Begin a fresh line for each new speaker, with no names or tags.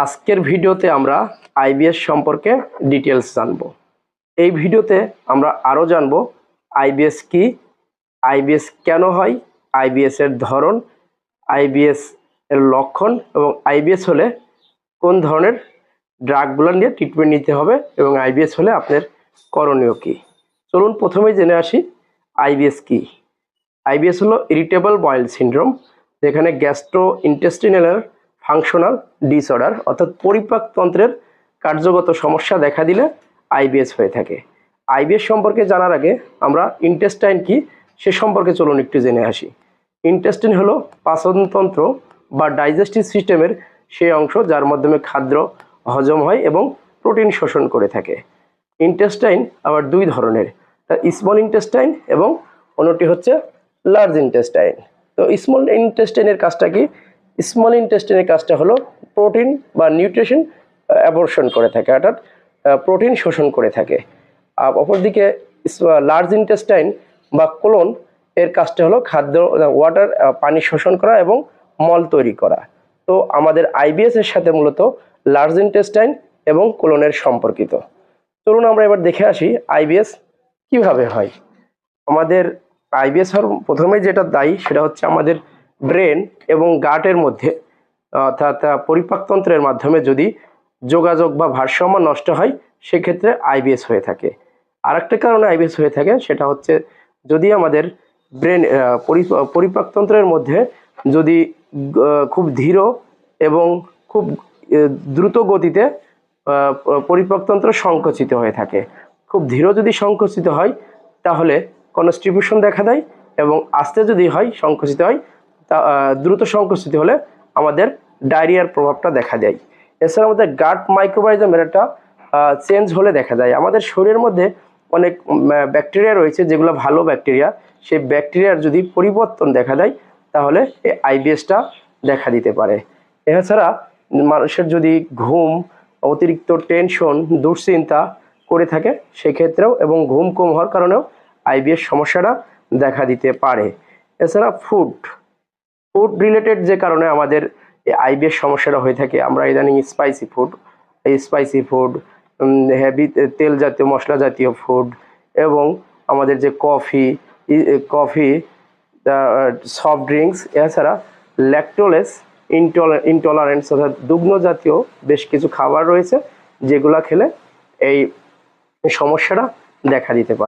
আজকের ভিডিওতে আমরা আইবিএস সম্পর্কে ডিটেলস জানব। এই ভিডিওতে আমরা আরও জানব আইবিএস কি, আইবিএস কেন হয়, আইবিএস এর ধরন, আইবিএস এর লক্ষণ এবং আইবিএস হলে কোন ধরনের ড্রাগগুলো নিয়ে ট্রিটমেন্ট নিতে হবে এবং আইবিএস হলে আপনার করণীয় কি। চলুন প্রথমেই জেনে আসি আইবিএস কি। আইবিএস হলো ইরিটেবল বয়েল সিনড্রোম, যেখানে গ্যাস্ট্রো ইন্টেস্টিনাল ফাংশনাল ডিসঅর্ডার অর্থাৎ পরিপাকতন্ত্রের কার্যগত সমস্যা দেখা দিলে আইবিএস হয়ে থাকে। আইবিএস সম্পর্কে জানার আগে আমরা ইন্টেস্টাইন কি সে সম্পর্কে চলুন একটু জেনে আসি। ইন্টেস্টাইন হলো পাচনতন্ত্র বা ডাইজেস্টিভ সিস্টেমের সেই অংশ যার মাধ্যমে খাদ্য হজম হয় এবং প্রোটিন শোষণ করে থাকে। ইন্টেস্টাইন আবার দুই ধরনের, স্মল ইন্টেস্টাইন এবং অন্যটি হচ্ছে লার্জ ইন্টেস্টাইন। তো স্মল ইন্টেস্টাইনের কাজটা কি? স্মল ইন্টেস্টাইনের কাজটা হলো প্রোটিন বা নিউট্রিশন অ্যাবর্শন করে থাকে, অর্থাৎ প্রোটিন শোষণ করে থাকে। আর অপরদিকে লার্জ ইন্টেস্টাইন বা কোলন এর কাজটা হলো খাদ্য ওয়াটার পানি শোষণ করা এবং মল তৈরি করা। তো আমাদের আইবিএস এর সাথে মূলত লার্জ ইন্টেস্টাইন এবং কোলনের সম্পর্কিত। চলুন আমরা এবার দেখে আসি আইবিএস কিভাবে হয়। আমাদের আইবিএস হওয়ার প্রথমে যেটা দায়ী সেটা হচ্ছে আমাদের ব্রেন এবং গাটের মধ্যে অর্থাৎ পরিপাকতন্ত্রের মাধ্যমে যদি যোগাযোগ বা ভারসাম্য নষ্ট হয় সেক্ষেত্রে আইবিএস হয়ে থাকে। আরেকটা কারণে আইবিএস হয়ে থাকে সেটা হচ্ছে যদি আমাদের ব্রেন পরিপাকতন্ত্রের মধ্যে যদি খুব ধীর এবং খুব দ্রুত গতিতে পরিপাকতন্ত্র সংকুচিত হয়ে থাকে। খুব ধীর যদি সংকুচিত হয় তাহলে কনস্টিটিউশন দেখা দেয় এবং আস্তে যদি হয় সংকুচিত হয় তা দ্রুত সংকুচিত হলে আমাদের ডায়রিয়ার প্রভাবটা দেখা দেয়। এছাড়া আমাদের গাট মাইক্রোবায়োমের একটা চেঞ্জ হলে দেখা যায়। আমাদের শরীরের মধ্যে অনেক ব্যাকটেরিয়া রয়েছে যেগুলো ভালো ব্যাকটেরিয়া, সেই ব্যাকটেরিয়ার যদি পরিবর্তন দেখা দেয় তাহলে এই আইবিএসটা দেখা দিতে পারে। এছাড়া মানুষের যদি ঘুম, অতিরিক্ত টেনশন, দুশ্চিন্তা করে থাকে সেক্ষেত্রেও এবং ঘুম কম হওয়ার কারণেও আইবিএস সমস্যাটা দেখা দিতে পারে। এছাড়া ফুড রিলেটেড যে কারণে আমাদের আইবিএস সমস্যাটা হয়ে থাকে, আমরা ইদানিং স্পাইসি ফুড, হেভি তেল জাতীয় মশলা জাতীয় ফুড এবং আমাদের যে কফি সফট ড্রিঙ্কস, এছাড়া ল্যাকটোলেস ইনটলারেন্স অর্থাৎ দুগ্ন জাতীয় বেশ কিছু খাবার রয়েছে যেগুলো খেলে এই সমস্যাটা দেখা দিতে পারে।